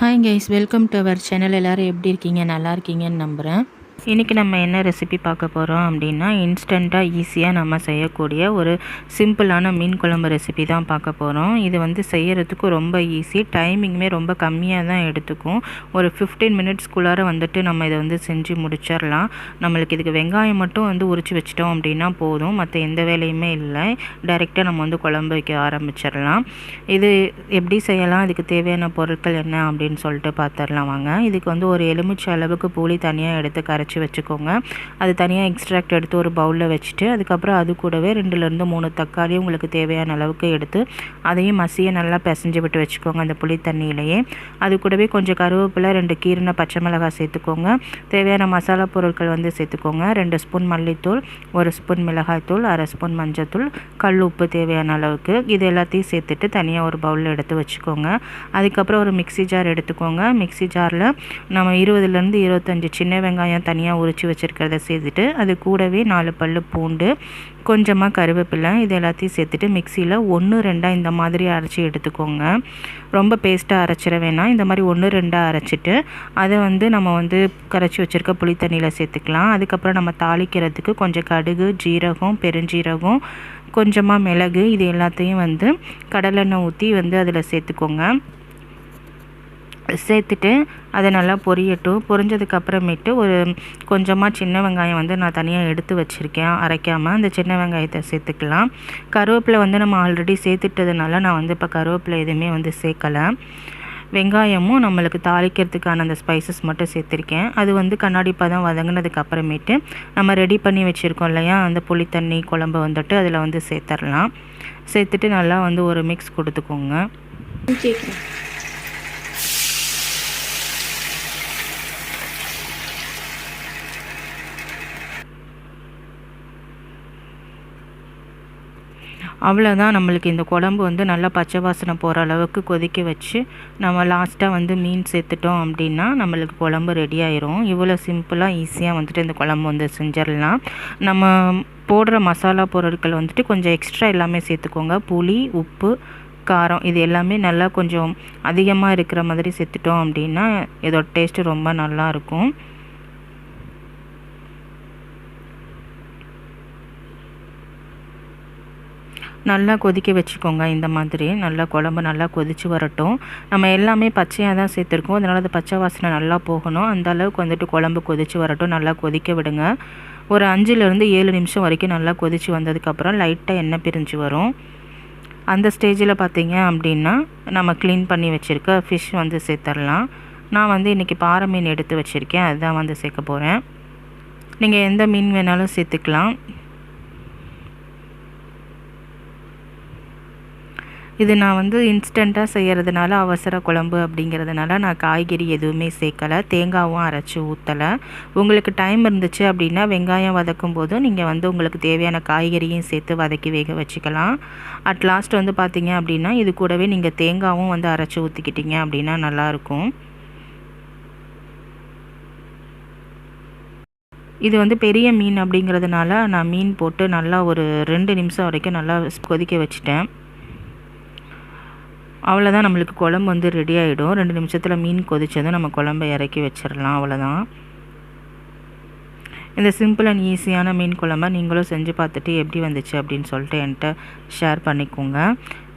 Hi guys, welcome to our channel. எல்லோரும் எப்படி இருக்கீங்க? நல்லா இருக்கீங்கன்னு நம்புகிறேன். இன்றைக்கி நம்ம என்ன ரெசிபி பார்க்க போகிறோம் அப்படின்னா, இன்ஸ்டண்ட்டாக ஈஸியாக நம்ம செய்யக்கூடிய ஒரு சிம்பிளான மீன் குழம்பு ரெசிபி தான் பார்க்க போகிறோம். இது வந்து செய்கிறதுக்கு ரொம்ப ஈஸி, டைமிங்குமே ரொம்ப கம்மியாக தான் எடுத்துக்கும். ஒரு 15 மினிட்ஸ்குள்ளார வந்துட்டு நம்ம இதை வந்து செஞ்சு முடிச்சிடலாம். நம்மளுக்கு இதுக்கு வெங்காயம் மட்டும் வந்து உரித்து வச்சிட்டோம் அப்படின்னா போதும், மற்ற எந்த வேலையுமே இல்லை. டைரெக்டாக நம்ம வந்து குழம்பு வைக்க ஆரம்பிச்சிடலாம். இது எப்படி செய்யலாம், இதுக்கு தேவையான பொருட்கள் என்ன அப்படின்னு சொல்லிட்டு பார்த்துடலாம் வாங்க. இதுக்கு வந்து ஒரு எலுமிச்சை அளவுக்கு புளி தனியாக எடுத்து கரைச்சி வச்சுக்கோங்க. அது தனியாக எக்ஸ்ட்ராக்ட் எடுத்து ஒரு பவுலில் வச்சுட்டு, அதுக்கப்புறம் அது கூடவே 2லேருந்து 3 தக்காளி உங்களுக்கு தேவையான அளவுக்கு எடுத்து அதையும் மசிய நல்லா பிசைஞ்சு விட்டு வச்சுக்கோங்க அந்த புளி தண்ணியிலையே. அது கூடவே கொஞ்சம் கருவேப்பிலை, 2 கீரின பச்சை மிளகாய் சேர்த்துக்கோங்க. தேவையான மசாலா பொருட்கள் வந்து சேர்த்துக்கோங்க. 2 ஸ்பூன் மல்லித்தூள், 1 ஸ்பூன் மிளகாய்த்தூள், 1/2 ஸ்பூன் மஞ்சத்தூள், கல் உப்பு தேவையான அளவுக்கு. இது எல்லாத்தையும் சேர்த்துட்டு தனியாக ஒரு பவுலில் எடுத்து வச்சுக்கோங்க. அதுக்கப்புறம் ஒரு மிக்சி ஜார் எடுத்துக்கோங்க. மிக்சி ஜாரில் நம்ம 20லேருந்து 25 சின்ன வெங்காயம் தனியாக உரித்து வச்சுருக்கிறத சேர்த்துட்டு, அது கூடவே 4 பல்லு பூண்டு, கொஞ்சமாக கருவேப்பிலை, இது எல்லாத்தையும் சேர்த்துட்டு மிக்சியில் 1-2 இந்த மாதிரி அரைச்சி எடுத்துக்கோங்க. ரொம்ப பேஸ்ட்டாக அரைச்சிட வேணாம். இந்த மாதிரி 1-2 அரைச்சிட்டு அதை வந்து நம்ம வந்து கரைச்சி வச்சுருக்க புளி தண்ணியில் சேர்த்துக்கலாம். அதுக்கப்புறம் நம்ம தாளிக்கிறதுக்கு கொஞ்சம் கடுகு, ஜீரகம், பெருஞ்சீரகம், கொஞ்சமாக மிளகு, இது எல்லாத்தையும் வந்து கடலெண்ணெய் ஊற்றி வந்து அதில் சேர்த்துக்கோங்க. சேர்த்துட்டு அதை நல்லா பொரியட்டும். பொரிஞ்சதுக்கப்புறமேட்டு ஒரு கொஞ்சமாக சின்ன வெங்காயம் வந்து நான் தனியாக எடுத்து வச்சுருக்கேன் அரைக்காமல், அந்த சின்ன வெங்காயத்தை சேர்த்துக்கலாம். கருவேப்பிலை வந்து நம்ம ஆல்ரெடி சேர்த்துட்டதுனால நான் வந்து இப்போ கருவேப்பிலை எதுவுமே வந்து சேர்க்கலை. வெங்காயமும் நம்மளுக்கு தாளிக்கிறதுக்கான அந்த ஸ்பைசஸ் மட்டும் சேர்த்துருக்கேன். அது வந்து கண்ணாடி பதம் வதங்கினதுக்கு அப்புறமேட்டு நம்ம ரெடி பண்ணி வச்சுருக்கோம் இல்லையா, அந்த புளி தண்ணி குழம்பு வந்துட்டு அதில் வந்து சேர்த்துடலாம். சேர்த்துட்டு நல்லா வந்து ஒரு மிக்ஸ் கொடுத்துக்கோங்க. அவ்வளோதான், நம்மளுக்கு இந்த குழம்பு வந்து நல்லா பச்சை வாசனை போகிற அளவுக்கு கொதிக்க வச்சு நம்ம லாஸ்ட்டாக வந்து மீன் சேர்த்துட்டோம் அப்படின்னா நம்மளுக்கு குழம்பு ரெடி ஆயிரும். இவ்வளோ சிம்பிளாக ஈஸியாக வந்துட்டு இந்த குழம்பு வந்து செஞ்சிடலாம். நம்ம போடுற மசாலா பொருட்கள் வந்துட்டு கொஞ்சம் எக்ஸ்ட்ரா எல்லாமே சேர்த்துக்கோங்க. புளி, உப்பு, காரம், இது எல்லாமே நல்லா கொஞ்சம் அதிகமாக இருக்கிற மாதிரி சேர்த்துட்டோம் அப்படின்னா இதோட டேஸ்ட்டு ரொம்ப நல்லாயிருக்கும். நல்லா கொதிக்க வச்சுக்கோங்க. இந்த மாதிரி நல்லா குழம்பு நல்லா கொதித்து வரட்டும். நம்ம எல்லாமே பச்சையாக தான் சேர்த்துருக்கோம், அதனால் அது பச்சை வாசனை நல்லா போகணும். அந்த அளவுக்கு வந்துட்டு குழம்பு கொதித்து வரட்டும். நல்லா கொதிக்க விடுங்க. ஒரு 5லேருந்து 7 நிமிஷம் வரைக்கும் நல்லா கொதித்து வந்ததுக்கப்புறம் லைட்டாக எண்ணெய் பிரிஞ்சு வரும். அந்த ஸ்டேஜில் பார்த்திங்க அப்படின்னா நம்ம க்ளீன் பண்ணி வச்சுருக்க ஃபிஷ் வந்து சேர்த்துடலாம். நான் வந்து இன்றைக்கி பாறை மீன் எடுத்து வச்சுருக்கேன், அதுதான் வந்து சேர்க்க போகிறேன். நீங்கள் எந்த மீன் வேணாலும் சேர்த்துக்கலாம். இது நான் வந்து இன்ஸ்டண்ட்டாக செய்கிறதுனால, அவசர குழம்பு அப்படிங்கிறதுனால நான் காய்கறி எதுவுமே சேர்க்கலை, தேங்காயும் அரைச்சி ஊற்றலை. உங்களுக்கு டைம் இருந்துச்சு அப்படின்னா வெங்காயம் வதக்கும் போது நீங்கள் வந்து உங்களுக்கு தேவையான காய்கறியும் சேர்த்து வதக்கி வேக வச்சுக்கலாம். அட் லாஸ்ட் வந்து பார்த்திங்க அப்படின்னா இது கூடவே நீங்கள் தேங்காயும் வந்து அரைச்சி ஊற்றிக்கிட்டிங்க அப்படின்னா நல்லாயிருக்கும். இது வந்து பெரிய மீன் அப்படிங்கிறதுனால நான் மீன் போட்டு நல்லா ஒரு 2 நிமிஷம் வரைக்கும் நல்லா கொதிக்க வச்சுட்டேன். அவ்வளோதான், நம்மளுக்கு குழம்பு வந்து ரெடி ஆகிடும். 2 நிமிஷத்தில் மீன் கொதித்ததும் நம்ம குழம்பை இறக்கி வச்சிடலாம். அவ்வளோதான். இந்த சிம்பிள் அண்ட் ஈஸியான மீன் குழம்பை நீங்களும் செஞ்சு பார்த்துட்டு எப்படி வந்துச்சு அப்படின்னு சொல்லிட்டு என்கிட்ட ஷேர் பண்ணிக்கோங்க.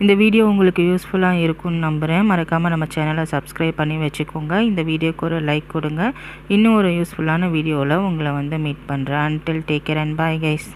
இந்த வீடியோ உங்களுக்கு யூஸ்ஃபுல்லாக இருக்கும்னு நம்புகிறேன். மறக்காமல் நம்ம சேனலை சப்ஸ்கிரைப் பண்ணி வச்சுக்கோங்க. இந்த வீடியோக்கு ஒரு லைக் கொடுங்க. இன்னும் ஒரு யூஸ்ஃபுல்லான வீடியோவில் உங்களை வந்து மீட் பண்ணுறேன். Until take care and bye guys.